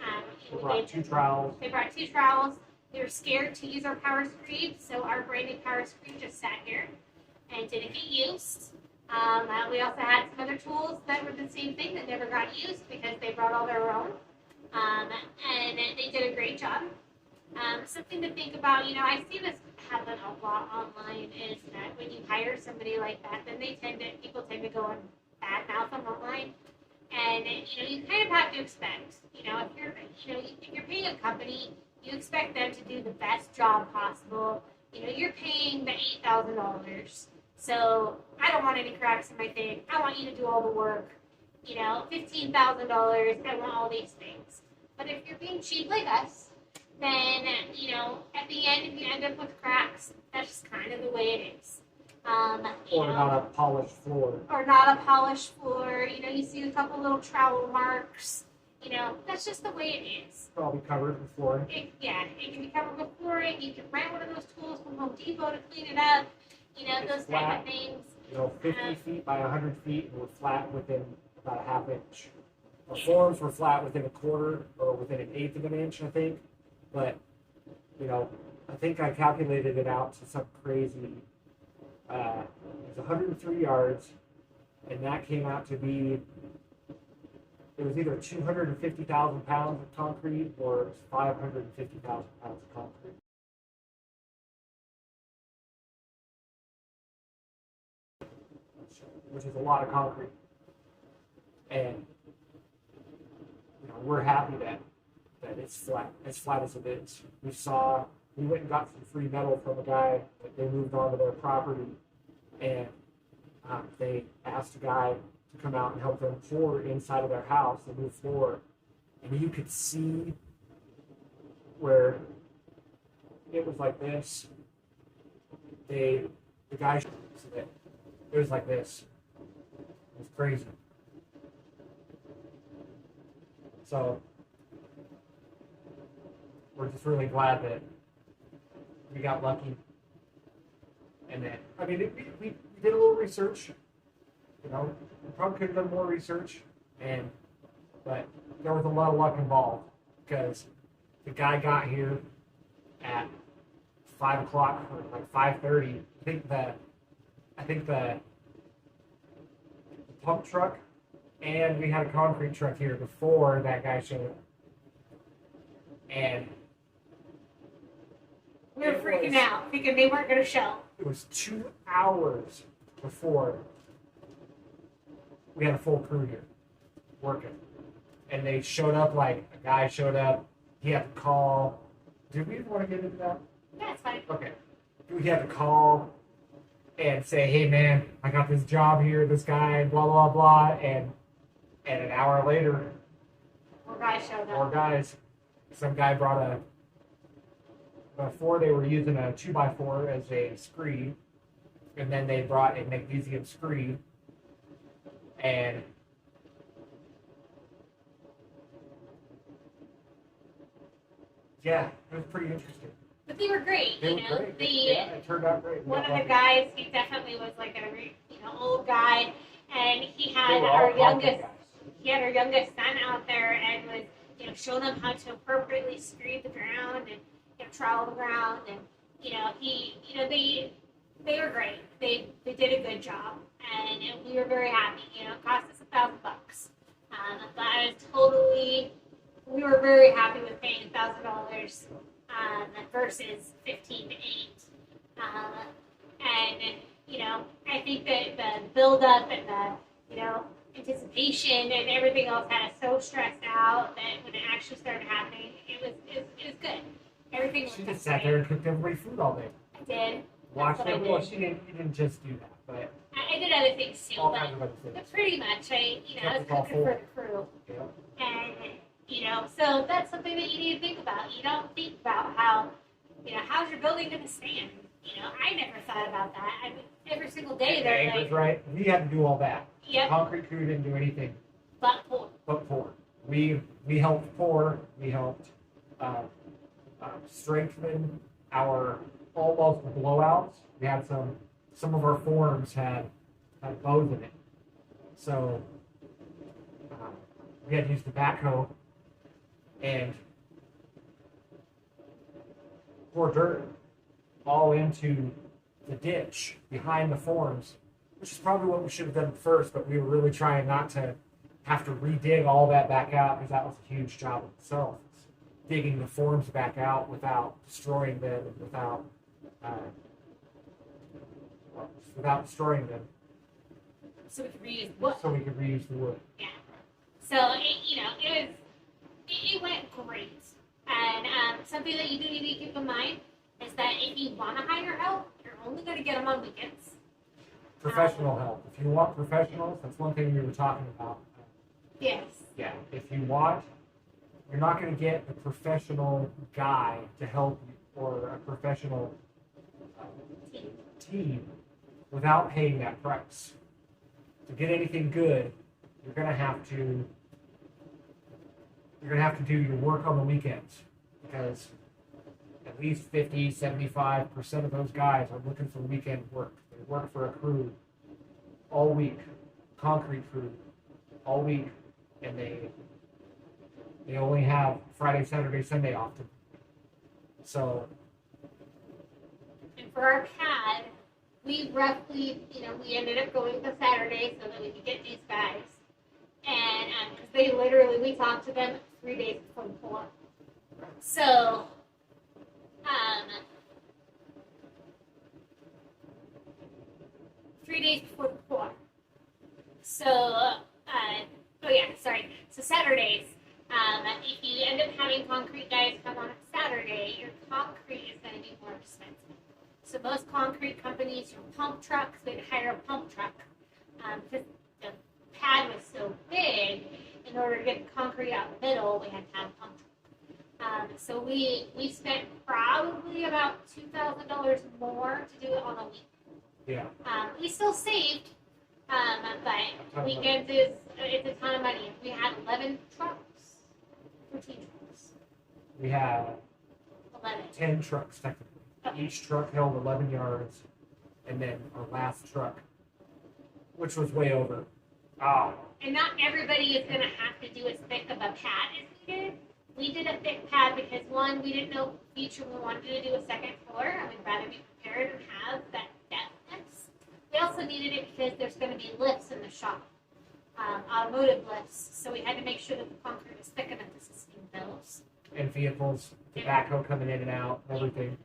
They brought 2 trowels. They brought 2 trowels. They were scared to use our power screen, so our brand new power screen just sat here and didn't get used. We also had some other tools that were the same thing that never got used because they brought all their own, and they did a great job. Something to think about, you know, I see this happen a lot online, is that when you hire somebody like that, then people tend to go and badmouth them online. And you kind of have to expect, if you're paying a company, you expect them to do the best job possible. You're paying the $8,000, so I don't want any cracks in my thing. I want you to do all the work. $15,000. I want all these things. But if you're being cheap like us, then at the end, if you end up with cracks, that's just kind of the way it is. Or not a polished floor. Or not a polished floor. You see a couple little trowel marks. That's just the way it is. Probably covered with flooring. It can be covered with flooring. You can rent one of those tools from Home Depot to clean it up. Those type of things. 50 feet by 100 feet, and we're flat within about a half inch. Our forms were flat within a quarter or within an eighth of an inch, I think. But, I think I calculated it out to some crazy. It was 103 yards, and that came out to be. It was either 250,000 pounds of concrete or it was 550,000 pounds of concrete. Which is a lot of concrete. And we're happy that it's flat as it is. We went and got some free metal from a guy that they moved onto their property, and they asked a guy to come out and help them pour inside of their house, the new floor, and you could see where it was like this. The guy showed us that it was like this. It was crazy. So we're just really glad that we got lucky, and that we did a little research. We probably could have done more research, but there was a lot of luck involved because the guy got here at 5 o'clock or like 5:30. I think the pump truck and we had a concrete truck here before that guy showed up. And we were freaking out thinking they weren't going to show. It was 2 hours before we had a full crew here working. And they showed up like a guy showed up. He had to call. Did we want to get into that? Yeah, it's fine. Okay. We had to call and say, hey man, I got this job here, this guy, blah, blah, blah. And an hour later, More guys showed up. more guys. Some guy brought before they were using a 2x4 as a screen, and then they brought a magnesium screen, and yeah, it was pretty interesting. But they were great, They you were know. great. The Yeah, it turned out great. one of the guys, he definitely was like a old guy, and he They had were all our concrete youngest. guys. He had our youngest son out there and was showing them how to appropriately screed the ground and trowel the ground, and they were great. They did a good job, and we were very happy. It cost us $1,000, but we were very happy with paying $1,000 versus 15 to 8. And I think that the build up and the anticipation and everything else had us so stressed out that when it actually started happening, it was good. Everything She was just sat there and cooked everybody food all day. I did. Watched That's what I them. Well, did. you didn't just do that, but I did other things too, all but, kinds of other things. but pretty much I was Kept us all cooking full. for the crew. Yeah. And so that's something that you need to think about. You don't think about how's your building going to stand. I never thought about that. I mean, every single day The they're anchors, like, right? We had to do all that. yep, Concrete crew didn't do anything but pour. but pour. We helped pour. We helped strengthen our almost blowouts. We had some of our forms had bows in it, so we had to use the backhoe and pour dirt all into the ditch behind the forms, which is probably what we should have done first, but we were really trying not to have to redig all that back out because that was a huge job in itself. Digging the forms back out without destroying them and without destroying them, So we could reuse wood. so we could reuse the wood. Yeah. So it went great. And something that you do need to keep in mind is that if you want to hire help, you're only going to get them on weekends. Professional help. If you want professionals, that's one thing we were talking about. Yes. Yeah. If you want, you're not going to get a professional guy to help you or a professional team without paying that price. To get anything good, you're going to have to do your work on the weekends, because at least 50, 75% of those guys are looking for weekend work. They work for a crew all week, concrete crew, all week, and they only have Friday, Saturday, Sunday off. So, And for our pad, we roughly, we ended up going to Saturday so that we could get these guys. And because they literally, we talked to them 3 days before the pour. So, 3 days before the pour. So, So Saturdays, if you end up having concrete guys come on a Saturday, your concrete is going to be more expensive. So most concrete companies, your pump trucks, they'd hire a pump truck. Because the pad was so big, in order to get the concrete out the middle, we had to have a pump truck. So we spent probably about $2,000 more to do it on a week. yeah. We still saved, but weekends it's a ton of money. We had 11 trucks, 14 trucks, We had 11. 10 trucks technically. Okay. Each truck held 11 yards, and then our last truck, which was way over. And not everybody is going to have to do as thick of a pad as we did. We did a thick pad because one, we didn't know future we wanted to do a second floor, and we'd rather be prepared and have that depthness. We also needed it because there's going to be lifts in the shop, automotive lifts, so we had to make sure that the concrete was thick enough to sustain those. And vehicles, tobacco coming in and out, everything.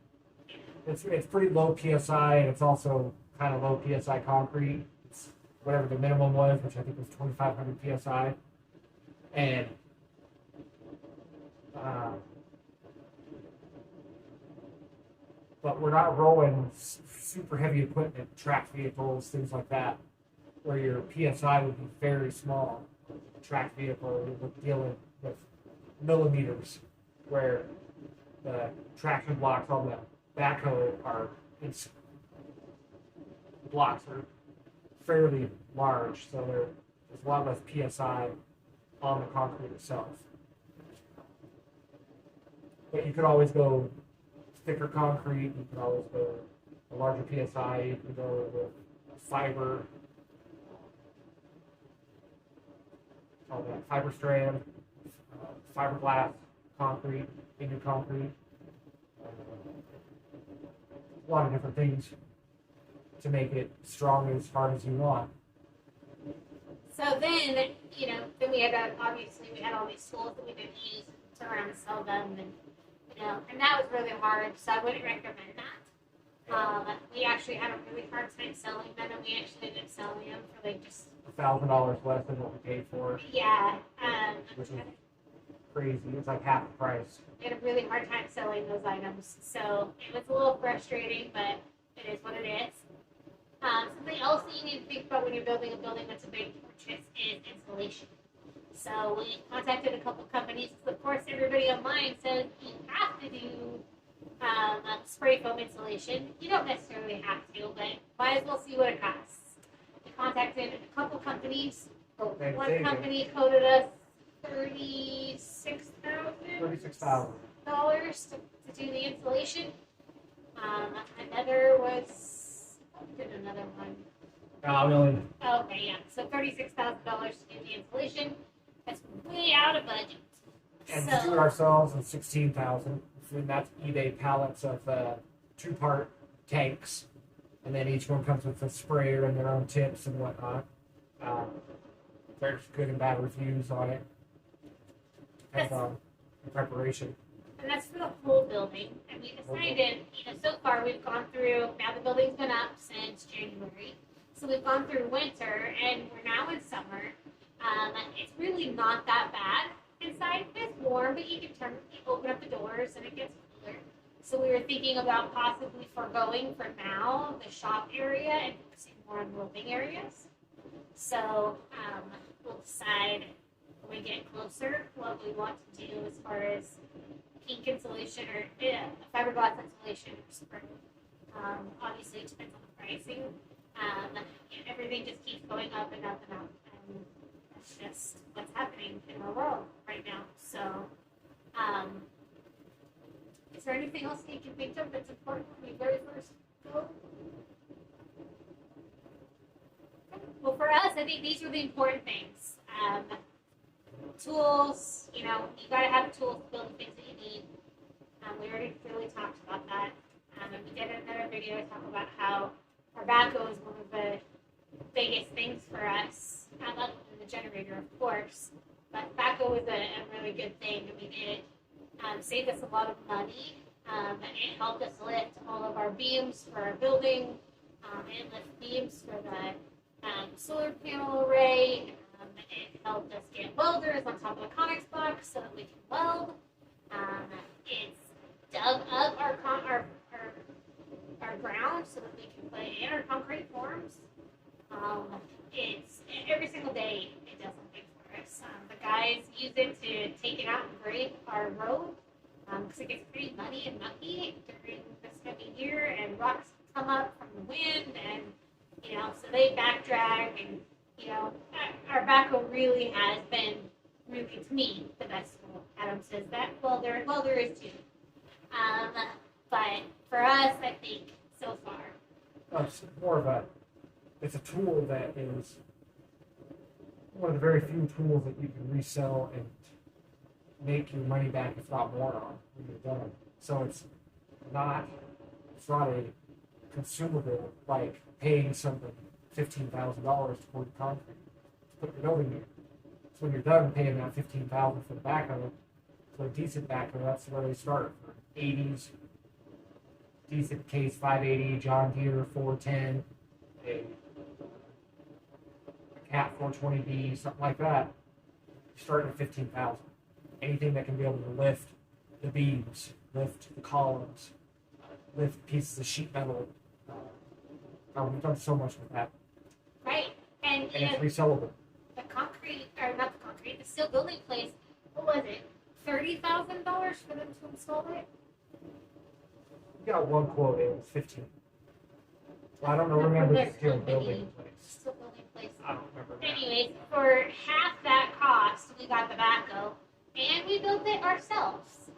It's pretty low PSI, and it's also kind of low PSI concrete. It's whatever the minimum was, which I think was 2,500 PSI. And but we're not rolling super heavy equipment, track vehicles, things like that, where your PSI would be very small. A track vehicle, you're dealing with millimeters, where the traction blocks on the backhoe blocks are fairly large, so there's a lot less PSI on the concrete itself. But you could always go thicker concrete, you could always go a larger PSI, you could go with fiber, all that fiber strand, fiberglass concrete, into concrete. A lot of different things to make it strong as hard as you want. So then, then we had obviously we had all these tools that we didn't use to turn around and sell them, and and that was really hard. So I wouldn't recommend that. We actually had a really hard time selling them, and we actually ended up selling them for like just $1,000 less than what we paid for. Yeah. Which is crazy. It's like half the price. We had a really hard time selling those items, so it was a little frustrating, but it is what it is. Something else that you need to think about when you're building a building that's a big purchase is insulation. So we contacted a couple companies. Of course, everybody online says you have to do spray foam insulation. You don't necessarily have to, but might as well see what it costs. We contacted a couple companies. One company quoted us $36,000 to do the insulation. Another was another one. Okay, yeah. So $36,000 to do the insulation. That's way out of budget. And to do it ourselves is $16,000. And that's eBay pallets of 2-part tanks, and then each one comes with a sprayer and their own tips and whatnot. There's good and bad reviews on it. Depends on the preparation. And that's for the whole building. And we decided, so far we've gone through, now the building's been up since January. So we've gone through winter, and we're now in summer. It's really not that bad inside. It's warm, but you open up the doors and it gets cooler. So we were thinking about possibly foregoing for now the shop area and focusing more on living areas. So we'll decide when we get closer what we want to do as far as pink insulation or fiberglass insulation or spray. Obviously, it depends on the pricing. Everything just keeps going up and up and up. And that's just what's happening in our world right now. So, is there anything else that you can think of that's important when we very first go? Well, for us, I think these are the important things. Tools, you got to have tools to build the things that you need. We already really talked about that. And we did another video to talk about how our backhoe is one of the biggest things for us. Other than the generator, of course. But backhoe was a really good thing. I mean, it saved us a lot of money. And it helped us lift all of our beams for our building. It lifted beams for the solar panel array. It helped us get welders on top of the Conex box so that we can weld. It's dug up our ground so that we can put it in our concrete forms. It's every single day it does something for us. The guys use it to take it out and grade our road because it gets pretty muddy and mucky during this time of year, and rocks come up from the wind, and so they back drag, and our backhoe really has been, really to me, the best tool. Adam says that. Well, there is too. But for us, I think so far, It's more of it's a tool that is one of the very few tools that you can resell and make your money back, if not more, on when you're done. So not a consumable like paying somebody $15,000 to pour concrete to put your building in. So when you're done paying that $15,000 for the backhoe, for a decent backhoe, that's where they start for 80s, decent case 580, John Deere 410, a Cat 420B, something like that. You're starting at 15,000. Anything that can be able to lift the beams, lift the columns, lift pieces of sheet metal. We've done so much with that. Right. And it's resellable. The concrete, or not the concrete, the steel building place, what was it? $30,000 for them to install it? We got one quote, it was 15. Well, I don't remember the steel building place. Steel building place. I don't remember that. Anyways, for half that cost, we got the backhoe, and we built it ourselves.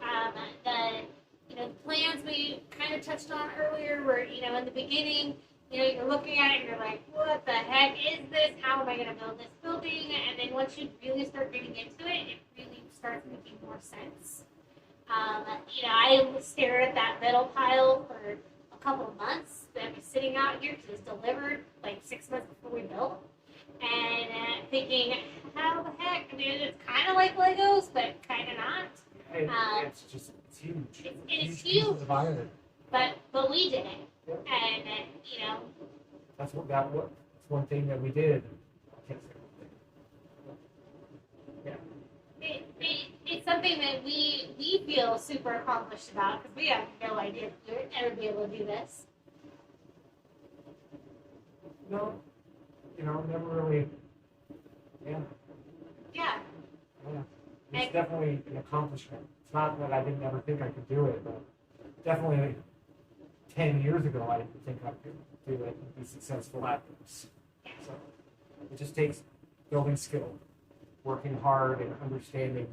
The plans we kind of touched on earlier were, in the beginning, you're looking at it and you're like, what the heck is this? How am I going to build this building? And then once you really start getting into it, it really starts making more sense. I stared at that metal pile for a couple of months that was sitting out here because it was delivered like 6 months before we built. And thinking, how the heck? I mean, it's kind of like Legos, but kind of not. It's huge. It's huge. But we did it. Yeah. And, that's one thing that we did. I can't say yeah. It's something that we feel super accomplished about because we have no idea if we would ever be able to do this. No, never really. Yeah. Yeah. It's definitely an accomplishment. It's not that I didn't ever think I could do it, but definitely 10 years ago I didn't think I could do it and be successful at this. So it just takes building skill, working hard, and understanding.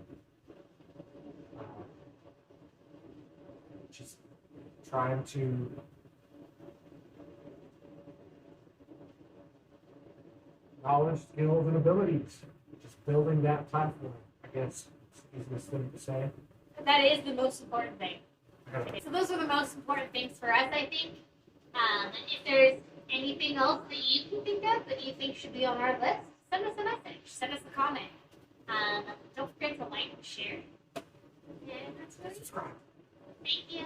Just trying to knowledge, skills, and abilities. Just building that platform, I guess, is the easiest thing to say. That is the most important thing. So those are the most important things for us, I think. If there's anything else that you can think of that you think should be on our list, send us a message. Send us a comment. Don't forget to like and share. And that's really Subscribe. Thank you.